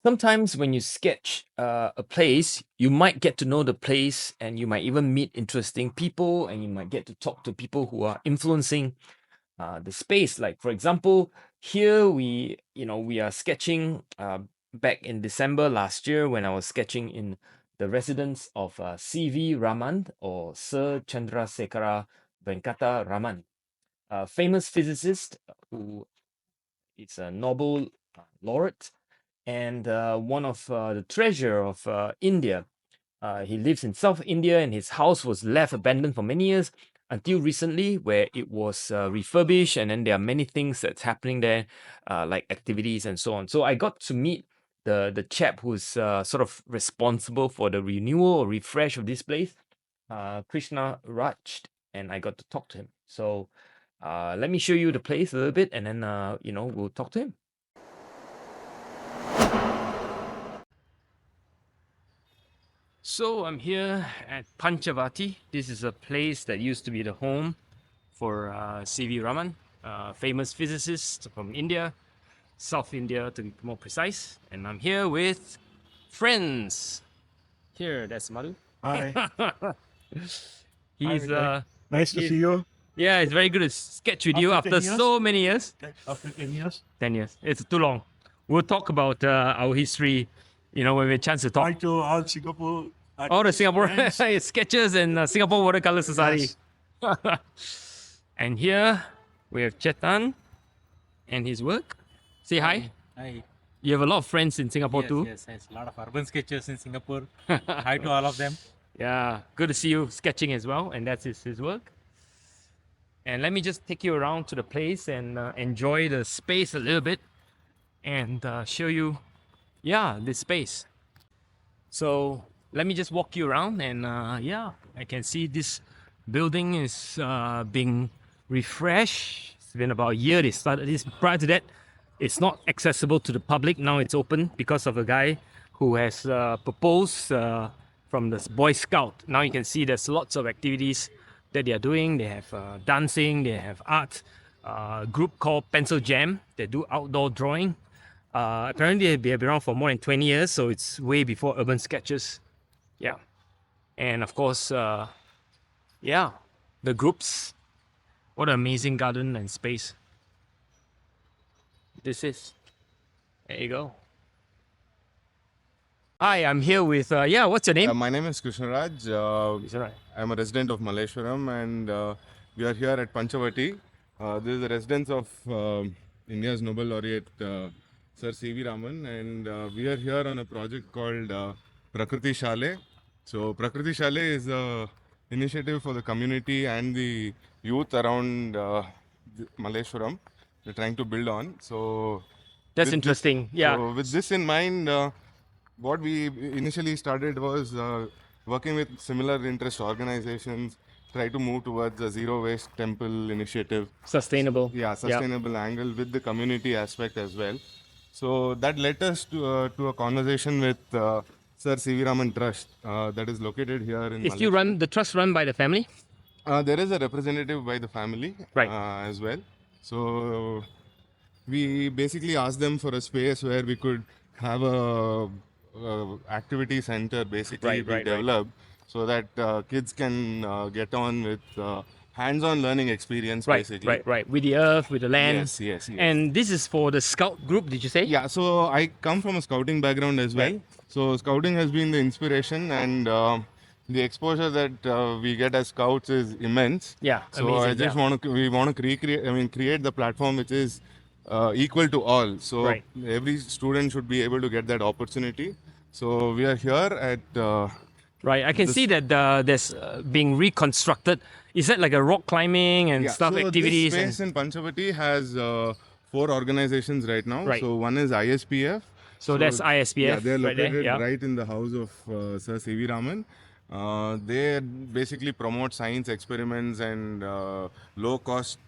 Sometimes when you sketch a place, you might get to know the place and you might even meet interesting people and you might get to talk to people who are influencing the space. Like for example, here we are sketching back in December last year when I was sketching in the residence of C.V. Raman or Sir Chandrasekhara Venkata Raman, a famous physicist who is a Nobel laureate and one of the treasure of India. He lives in South India, and his house was left abandoned for many years until recently, where it was refurbished, and then there are many things that's happening there, like activities and so on. So I got to meet the chap who's sort of responsible for the renewal or refresh of this place, Krishna Raj, and I got to talk to him. So let me show you the place a little bit, and then we'll talk to him. So I'm here at Panchavati. This is a place that used to be the home for C.V. Raman, famous physicist from India, South India to be more precise. And I'm here with friends. Here, that's Madhu. Hi. He's Nice to he's- see you. yeah, it's very good to sketch with you After after 10 years? so many years. After 10 years. 10 years. It's too long. We'll talk about our history, when we have a chance to talk. Hi to all Singapore. All the Singapore friends. sketches and Singapore Watercolor Society. And here we have Chetan and his work. Say hi. Hi. You have a lot of friends in Singapore too. Yes, a lot of urban sketchers in Singapore. Hi to all of them. Yeah, good to see you sketching as well. And that's his work. And let me just take you around to the place and enjoy the space a little bit and show you, this space. So let me just walk you around and I can see this building is being refreshed. It's been about a year they started this. Prior to that, it's not accessible to the public. Now it's open because of a guy who has proposed from the Boy Scout. Now you can see there's lots of activities that they are doing. They have dancing, they have art, group called Pencil Jam. They do outdoor drawing. Apparently they have been around for more than 20 years, so it's way before Urban Sketches. Yeah. And of course, the groups. What an amazing garden and space this is. There you go. Hi, I'm here with, what's your name? My name is Krishnaraj. Is that right? I'm a resident of Malleshwaram and we are here at Panchavati. This is the residence of India's Nobel laureate Sir C.V. Raman, and we are here on a project called Prakriti Shale. So Prakriti Shale is an initiative for the community and the youth around Malleshwaram. We're trying to build on. So That's with interesting. Yeah. So with this in mind, what we initially started was working with similar interest organizations, try to move towards a zero waste temple initiative. Sustainable. Yeah, sustainable angle with the community aspect as well. So that led us to a conversation with Sir C.V. Raman Trust that is located here in Is the trust run by the family? There is a representative by the family Right. As well. So we basically asked them for a space where we could have a activity center basically Right. developed so that kids can get on with hands-on learning experience basically. Right. With the earth, with the land. Yes. And this is for the scout group, did you say? Yeah, so I come from a scouting background as well. Right. So scouting has been the inspiration, and the exposure that we get as scouts is immense. Yeah, So amazing, I just yeah. we want to create the platform which is equal to all. So Right. every student should be able to get that opportunity. So we are here at Right. I can see that there's being reconstructed. Is that like a rock climbing and stuff, so activities? This space in Panchavati has 4 organizations right now. Right. So one is ISPF. So that's ISPF Yeah, they're right there, located yeah. right in the house of Sir C.V. Raman. They basically promote science experiments and low-cost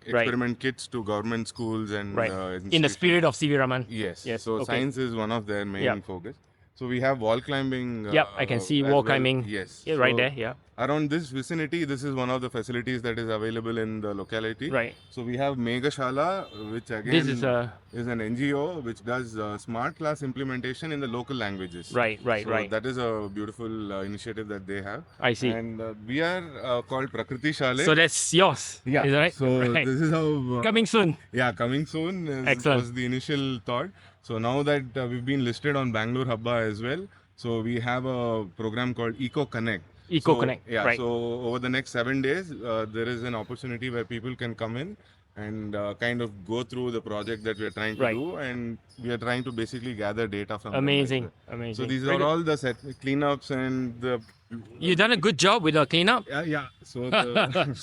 experiment kits to government schools and Right. In the institutions. spirit of C.V. Raman. Yes. Yes. So okay. science is one of their main Yeah. focus. So we have wall climbing. Yep, I can see as wall well. climbing. Yes. Yeah, right So there. Yeah. around this vicinity, this is one of the facilities that is available in the locality. Right. So we have Megashala, which again This is a is an NGO which does smart class implementation in the local languages. right. So that is a beautiful initiative that they have. I see. And we are called Prakriti Shale. So that's yours. yeah. Is that right? So Right. this is how. Coming soon. Yeah, coming soon Excellent. was the initial thought. So now that we've been listed on Bangalore Hubba as well, so we have a program called Eco Connect. Eco So, Connect, Yeah. right. So over the next 7 days, there is an opportunity where people can come in and kind of go through the project that we are trying to Right. do, and we are trying to basically gather data from. them as Amazing. well. Amazing. So these Very are good. all the cleanups and the. You've done a good job with the cleanup. Yeah. So the,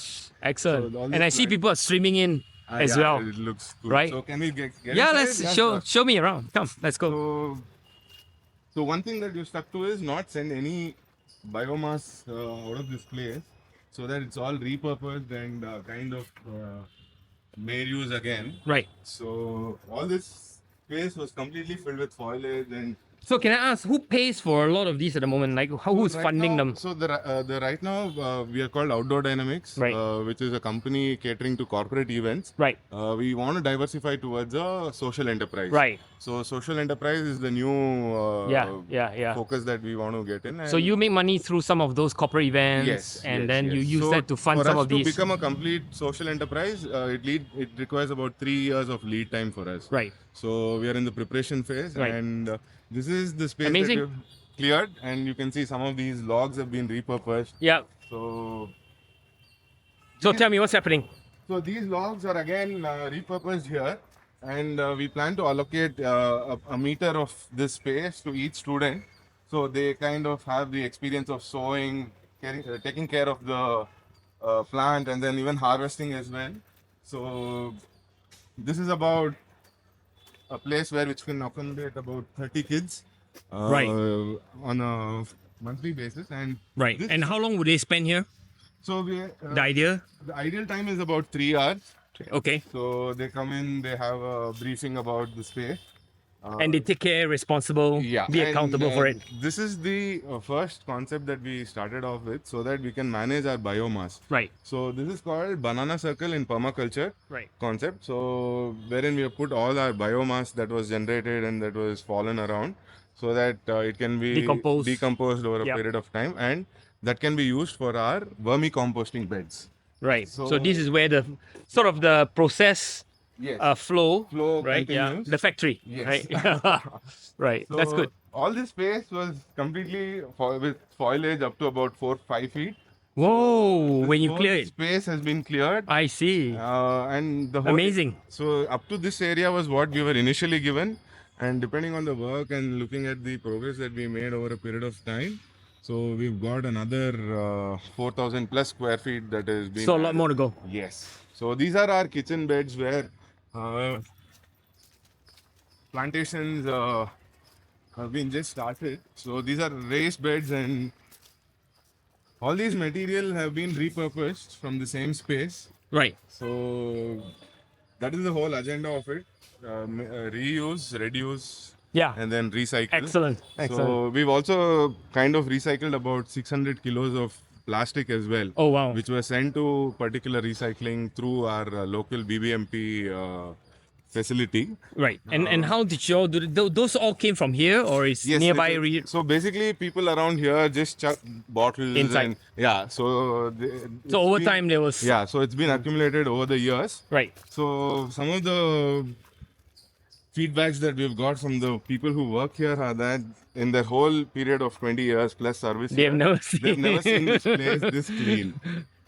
Excellent. So all And this I see plant- people are streaming in as yeah, well. It looks good. Right? So can we get Yeah, inside? let's sure. show me around. Come, let's go. So one thing that you stuck to is not send any biomass out of this place, so that it's all repurposed and kind of made use again. Right. So all this space was completely filled with foliage and. So can I ask, who pays for a lot of these at the moment? Like, who's Right funding now- them? So the right now we are called Outdoor Dynamics, Right. which is a company catering to corporate events. Right. We want to diversify towards a social enterprise. Right. So social enterprise is the new Yeah. focus that we want to get in. So and- you make money through some of those corporate events, Yes, and yes, then you yes. use So that to fund for some us of to these. become a complete social enterprise, it requires about 3 years of lead time for us. Right. So we are in the preparation phase, Right. and this is the space Amazing. that we've cleared, and you can see some of these logs have been repurposed. Yeah. So So tell me what's happening. So these logs are again repurposed here, and we plan to allocate a meter of this space to each student, so they kind of have the experience of sowing, taking care of the plant, and then even harvesting as well. So this is about a place which can accommodate about 30 kids Right. on a monthly basis, and Right. this- And how long would they spend here? so we The idea? the ideal time is about 3 hours. Okay. So they come in, they have a briefing about the space. And they take care, responsible, be and, accountable for it. This is the first concept that we started off with, so that we can manage our biomass. Right. So this is called banana circle in permaculture Right. concept. So wherein we have put all our biomass that was generated and that was fallen around, so that it can be Decomposed. over a Yeah. period of time, and that can be used for our vermicomposting beds. Right. So, So- this is where the sort of the process Yes. flow, Flow right? Yeah. continues. The factory. Yes. Right. Right. That's So, good. All this space was completely with foliage up to about 4-5 feet. Whoa! When you Whole clear it, space has been cleared, I see. and the whole Amazing. So up to this area was what we were initially given, and depending on the work and looking at the progress that we made over a period of time, so we've got another 4,000 plus square feet that has been. So a lot more to go. Yes. So these are our kitchen beds where plantations have been just started. So these are raised beds, and all these material have been repurposed from the same space. Right. So that is the whole agenda of it: reuse, reduce, Yeah. and then recycle. Excellent. Excellent. So we've also kind of recycled about 600 kilos of plastic as well, Oh wow. which were sent to particular recycling through our local BBMP facility. Right. And how did you all do it? Those all came from here, or is nearby? So basically, people around here just chuck bottles Inside. and yeah. So So over time there was. yeah. So it's been accumulated over the years. Right. So some of the feedbacks that we've got from the people who work here are that in their whole period of 20 years plus service, They've here, never seen. they've never seen this place this clean.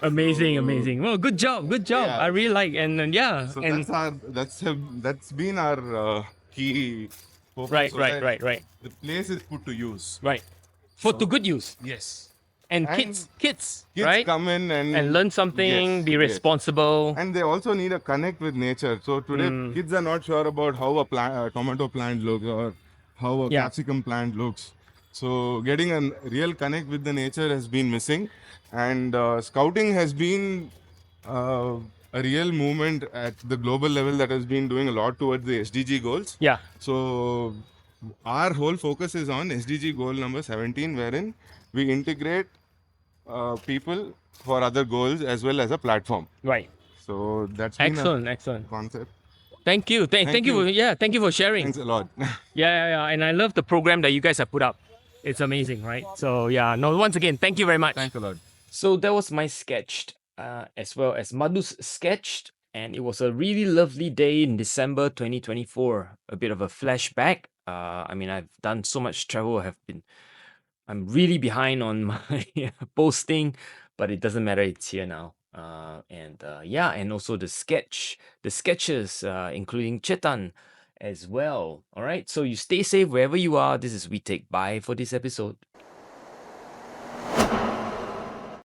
Amazing, amazing. Well, good job, good job. Yeah. I really like, and yeah, So and that's been our key focus. right, so right, that right, right, The place is put to use. right. For to good use, Yes. and And kids, Kids right, come in and learn something, Yes, be yes. responsible. And they also need a connect with nature. So today, Hmm. kids are not sure about how a tomato plant looks or how a Yeah. capsicum plant looks. So getting a real connect with the nature has been missing, and scouting has been a real movement at the global level that has been doing a lot towards the SDG goals. Yeah, So our whole focus is on SDG goal number 17, wherein we integrate people for other goals as well as a platform. Right. So that's been Excellent. a Excellent. concept. Thank you. Thank you. you. Thank you for sharing. Thanks a lot. Yeah. And I love the program that you guys have put up. It's amazing, right? So yeah, no, once again, thank you very much. Thanks a lot. So that was my sketched, as well as Madhu's sketched, and it was a really lovely day in December 2024. A bit of a flashback. I mean, I've done so much travel. I'm really behind on my posting, but it doesn't matter. It's here now. And also the sketches, including Chetan as well. All right. So you stay safe wherever you are. This is We Take Bye for this episode.